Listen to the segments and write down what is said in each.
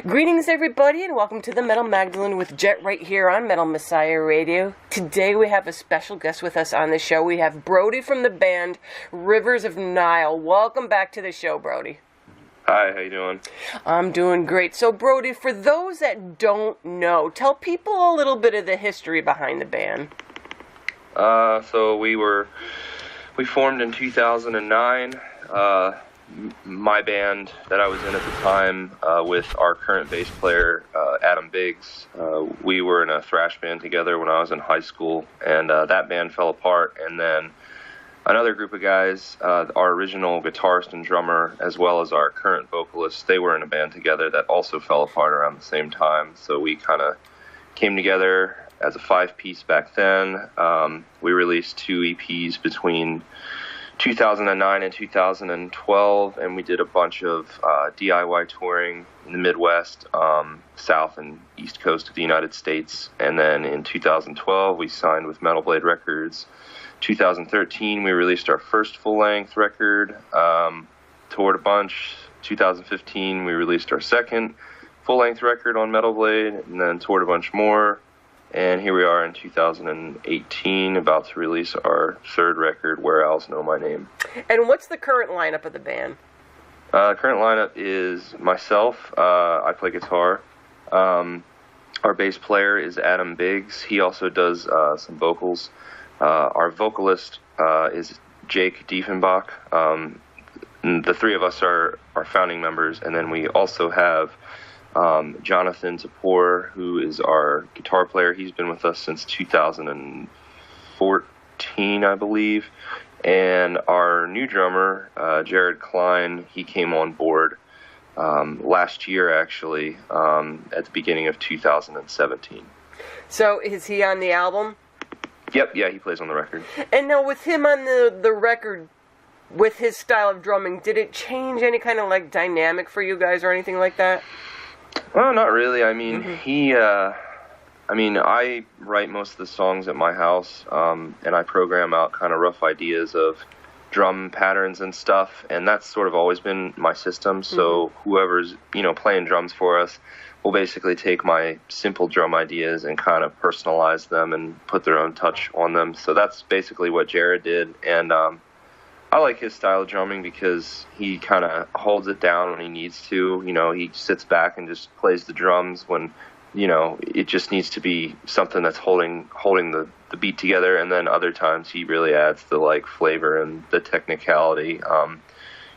Greetings, everybody, and welcome to the Metal Magdalene with Jet right here on Metal Messiah Radio. Today we have a special guest with us on the show. We have Brody from the band Rivers of Nihil. Welcome back to the show, Brody. Hi, how you doing? I'm doing great. So, Brody, for those that don't know, tell people a little bit of the history behind the band. So we formed in 2009. My band that I was in at the time with our current bass player, Adam Biggs, we were in a thrash band together when I was in high school, and that band fell apart. And then another group of guys, our original guitarist and drummer, as well as our current vocalist, they were in a band together that also fell apart around the same time. So we kind of came together as a five-piece back then. We released 2 EPs between 2009 and 2012, and we did a bunch of DIY touring in the Midwest, South and East Coast of the United States. And then in 2012, we signed with Metal Blade Records. 2013, we released our first full-length record, toured a bunch. 2015, we released our second full-length record on Metal Blade, and then toured a bunch more. And here we are in 2018, about to release our third record, Where Owls Know My Name. And what's the current lineup of the band? Current lineup is myself. I play guitar. Our bass player is Adam Biggs. He also does some vocals. Our vocalist is Jake Diefenbach. The three of us are founding members, and then we also have Jonathan Tapor, who is our guitar player. He's been with us since 2014, I believe. And our new drummer, Jared Klein, he came on board last year, actually, at the beginning of 2017. So is he on the album? Yep, yeah, he plays on the record. And now with him on the record, with his style of drumming, did it change any kind of like dynamic for you guys or anything like that? Well, not really. I mean, I write most of the songs at my house, and I program out kind of rough ideas of drum patterns and stuff, and that's sort of always been my system. So whoever's, playing drums for us will basically take my simple drum ideas and kind of personalize them and put their own touch on them. So that's basically what Jared did, and I like his style of drumming because he kind of holds it down when he needs to. He sits back and just plays the drums when, it just needs to be something that's holding the beat together. And then other times he really adds the flavor and the technicality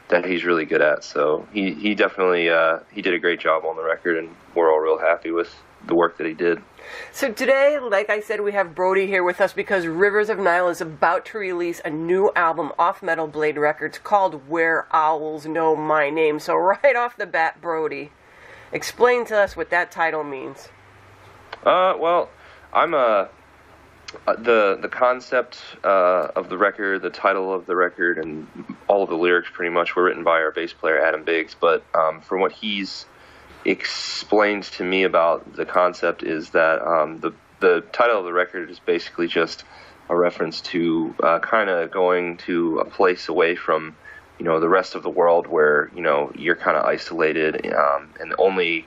that he's really good at. So he definitely he did a great job on the record, and we're all real happy with the work that he did. So today, like I said, we have Brody here with us because Rivers of Nihil is about to release a new album off Metal Blade Records called Where Owls Know My Name. So right off the bat, Brody, explain to us what that title means. Well, I'm the concept of the record, the title of the record, and all of the lyrics pretty much were written by our bass player Adam Biggs. But from what he's explains to me about the concept is that the title of the record is basically just a reference to kind of going to a place away from the rest of the world where you're kind of isolated, and the only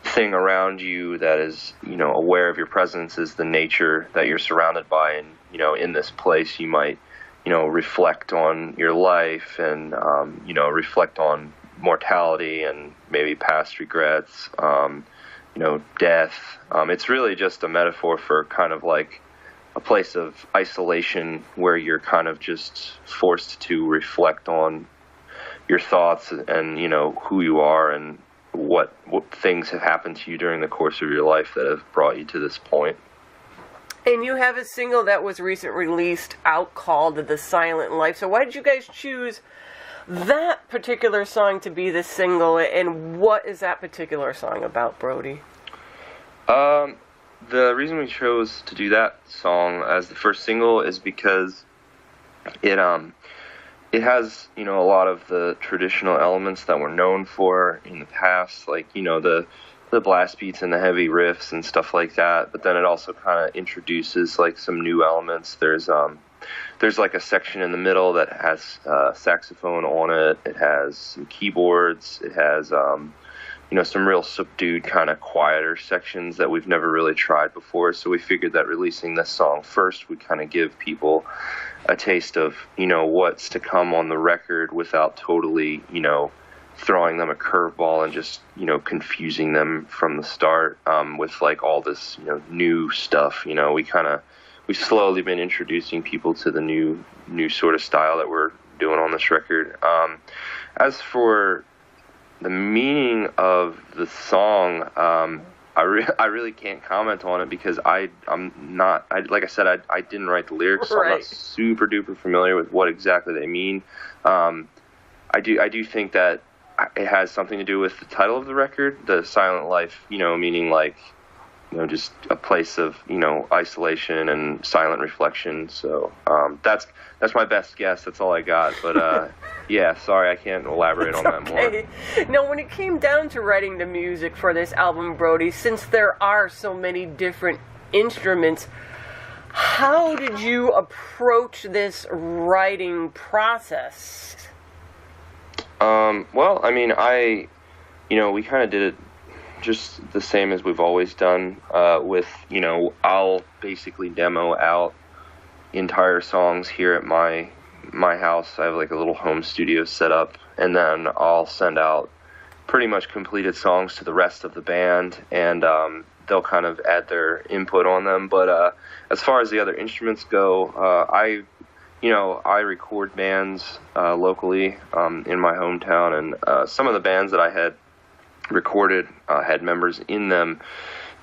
thing around you that is aware of your presence is the nature that you're surrounded by. And in this place you might reflect on your life and reflect on mortality and maybe past regrets, death. It's really just a metaphor for kind of like a place of isolation where you're kind of just forced to reflect on your thoughts and who you are and what things have happened to you during the course of your life that have brought you to this point. And you have a single that was recently released out called The Silent Life. So why did you guys choose that particular song to be the single, and what is that particular song about, Brody? The reason we chose to do that song as the first single is because it has a lot of the traditional elements that we're known for in the past, like the blast beats and the heavy riffs and stuff like that. But then it also kind of introduces like some new elements. There's like a section in the middle that has saxophone on it. It has some keyboards. It has some real subdued kind of quieter sections that we've never really tried before. So we figured that releasing this song first would kind of give people a taste of, what's to come on the record without totally, throwing them a curveball and just, confusing them from the start, with like all this, new stuff. We've slowly been introducing people to the new sort of style that we're doing on this record. As for the meaning of the song, I really can't comment on it because I'm not, like I said, I didn't write the lyrics, so I'm not super duper familiar with what exactly they mean. I do think that it has something to do with the title of the record, The Silent Life, meaning like, just a place of, isolation and silent reflection. So that's my best guess. That's all I got. But yeah, sorry, I can't elaborate on that more. Now, when it came down to writing the music for this album, Brody, since there are so many different instruments, how did you approach this writing process? Well, I mean, we kind of did it just the same as we've always done, with, I'll basically demo out entire songs here at my house. I have like a little home studio set up, and then I'll send out pretty much completed songs to the rest of the band, and they'll kind of add their input on them. But as far as the other instruments go, I record bands locally in my hometown, and some of the bands that I had recorded had members in them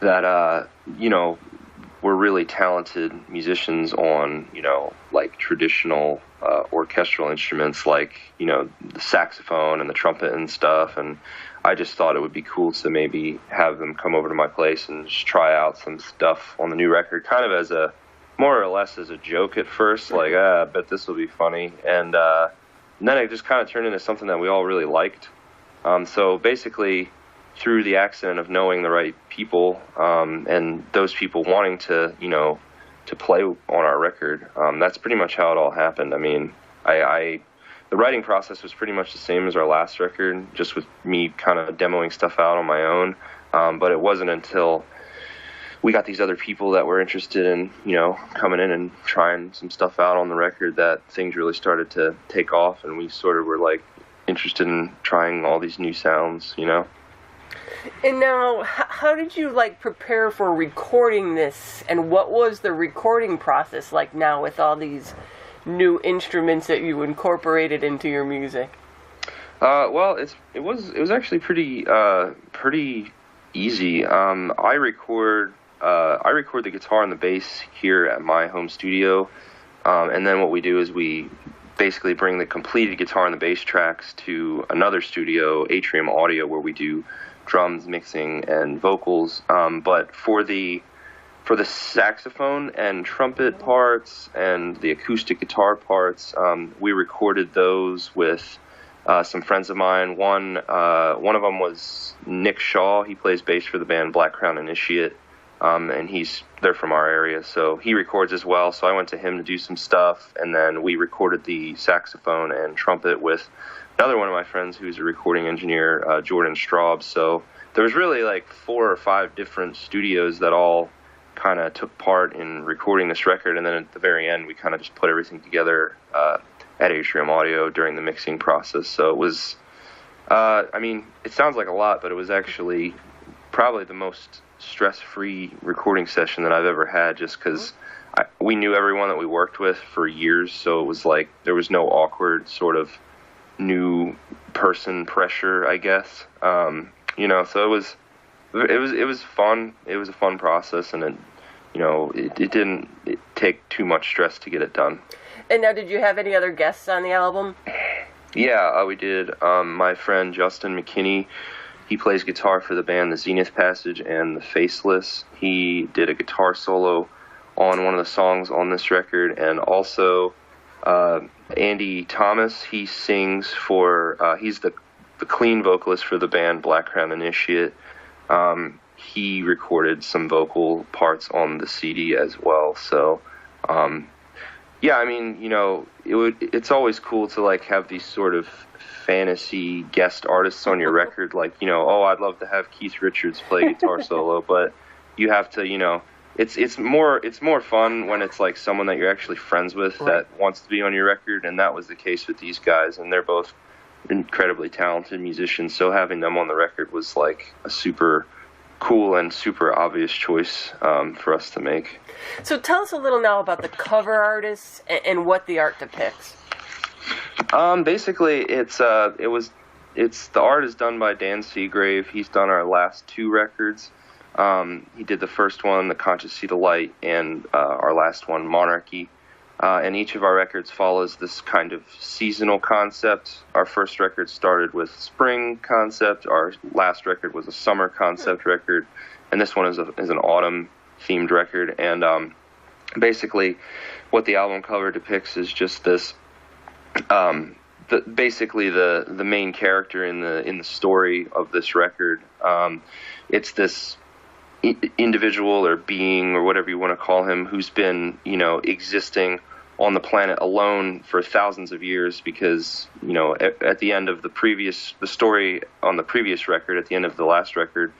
that were really talented musicians on like traditional orchestral instruments like the saxophone and the trumpet and stuff, and I just thought it would be cool to maybe have them come over to my place and just try out some stuff on the new record, kind of as a more or less as a joke at first, like I bet this will be funny, and then it just kind of turned into something that we all really liked. So basically, through the accident of knowing the right people, and those people wanting to, to play on our record, that's pretty much how it all happened. I mean, the writing process was pretty much the same as our last record, just with me kind of demoing stuff out on my own. But it wasn't until we got these other people that were interested in, coming in and trying some stuff out on the record that things really started to take off, and we sort of were like interested in trying all these new sounds, And now, how did you prepare for recording this, and what was the recording process like now with all these new instruments that you incorporated into your music? Well, it was actually pretty easy. I record the guitar and the bass here at my home studio, and then what we do is we basically bring the completed guitar and the bass tracks to another studio, Atrium Audio, where we do drums, mixing, and vocals. But for the saxophone and trumpet parts and the acoustic guitar parts, we recorded those with some friends of mine. One of them was Nick Shaw. He plays bass for the band Black Crown Initiate, and they're from our area, so he records as well. So I went to him to do some stuff, and then we recorded the saxophone and trumpet with another one of my friends who's a recording engineer, Jordan Straub. So there was really 4 or 5 different studios that all kind of took part in recording this record, and then at the very end we kind of just put everything together at Atrium Audio during the mixing process. So it was, it sounds like a lot, but it was actually probably the most stress-free recording session that I've ever had, just because we knew everyone that we worked with for years, so it was like there was no awkward sort of new person pressure, I guess. So it was fun. It was a fun process, and it didn't take too much stress to get it done. And now, did you have any other guests on the album? Yeah, we did. My friend Justin McKinney, he plays guitar for the band The Zenith Passage and The Faceless. He did a guitar solo on one of the songs on this record, and also Andy Thomas, he sings for, he's the clean vocalist for the band Black Crown Initiate. He recorded some vocal parts on the CD as well, so Yeah, I mean, it's always cool to like have these sort of fantasy guest artists on your record, like, oh, I'd love to have Keith Richards play guitar solo, but you have to, it's more fun when it's like someone that you're actually friends with that wants to be on your record, and that was the case with these guys, and they're both incredibly talented musicians, so having them on the record was like a super cool and super obvious choice for us to make. So tell us a little now about the cover artists and what the art depicts. Basically, the art is done by Dan Seagrave. He's done our last 2 records. He did the first one, The Conscious Seat of Light, and our last one, Monarchy. And each of our records follows this kind of seasonal concept. Our first record started with spring concept. Our last record was a summer concept record, and this one is an autumn themed record. And basically, what the album cover depicts is just this. Basically the main character in the story of this record. It's this individual or being or whatever you want to call him who's been existing on the planet alone for thousands of years because at the end of the story on the previous record, at the end of the last record,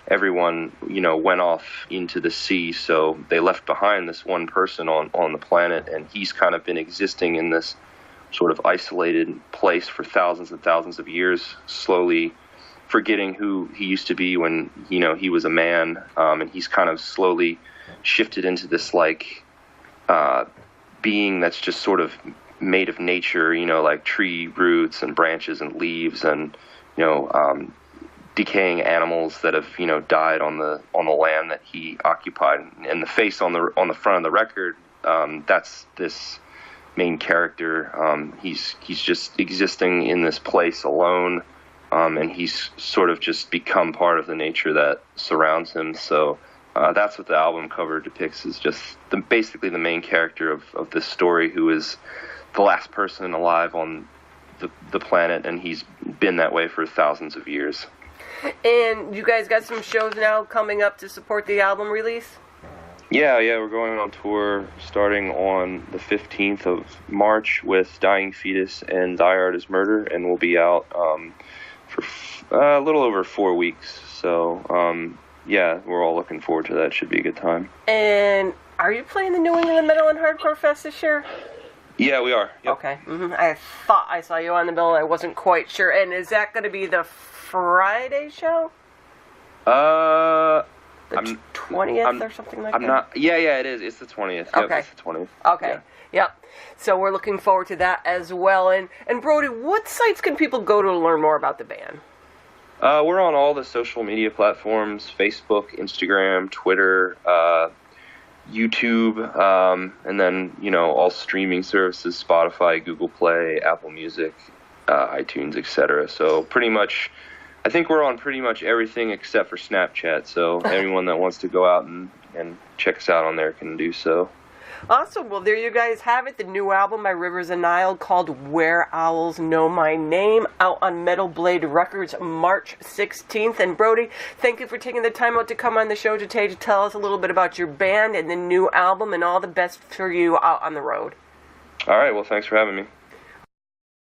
everyone went off into the sea, so they left behind this one person on the planet, and he's kind of been existing in this sort of isolated place for thousands and thousands of years, slowly forgetting who he used to be when he was a man, and he's kind of slowly shifted into this like being that's just sort of made of nature, like tree roots and branches and leaves and decaying animals that have died on the land that he occupied. And the face on the front of the record, that's this main character. He's just existing in this place alone, and he's sort of just become part of the nature that surrounds him. So that's what the album cover depicts, is just basically the main character of this story, who is the last person alive on the planet, and he's been that way for thousands of years. And you guys got some shows now coming up to support the album release? Yeah, we're going on tour starting on the 15th of March with Dying Fetus and Die Art is Murder, and we'll be out for a little over 4 weeks. So, yeah, we're all looking forward to that. Should be a good time. And are you playing the New England Metal and Hardcore Fest this year? Yeah, we are. Yep. Okay. Mm-hmm. I thought I saw you on the bill. I wasn't quite sure. And is that going to be the Friday show? The 20th or something like that? I'm not. Yeah, it is. It's the 20th. Yep, okay. It's the 20th. Okay. Yeah. Yep. So we're looking forward to that as well. And Brody, what sites can people go to learn more about the band? We're on all the social media platforms: Facebook, Instagram, Twitter, YouTube, and then all streaming services: Spotify, Google Play, Apple Music, iTunes, etc. So pretty much, I think we're on pretty much everything except for Snapchat. So anyone that wants to go out and check us out on there can do so. Awesome. Well, there you guys have it. The new album by Rivers of Nihil called Where Owls Know My Name, out on Metal Blade Records March 16th. And Brody, thank you for taking the time out to come on the show today to tell us a little bit about your band and the new album, and all the best for you out on the road. All right. Well, thanks for having me.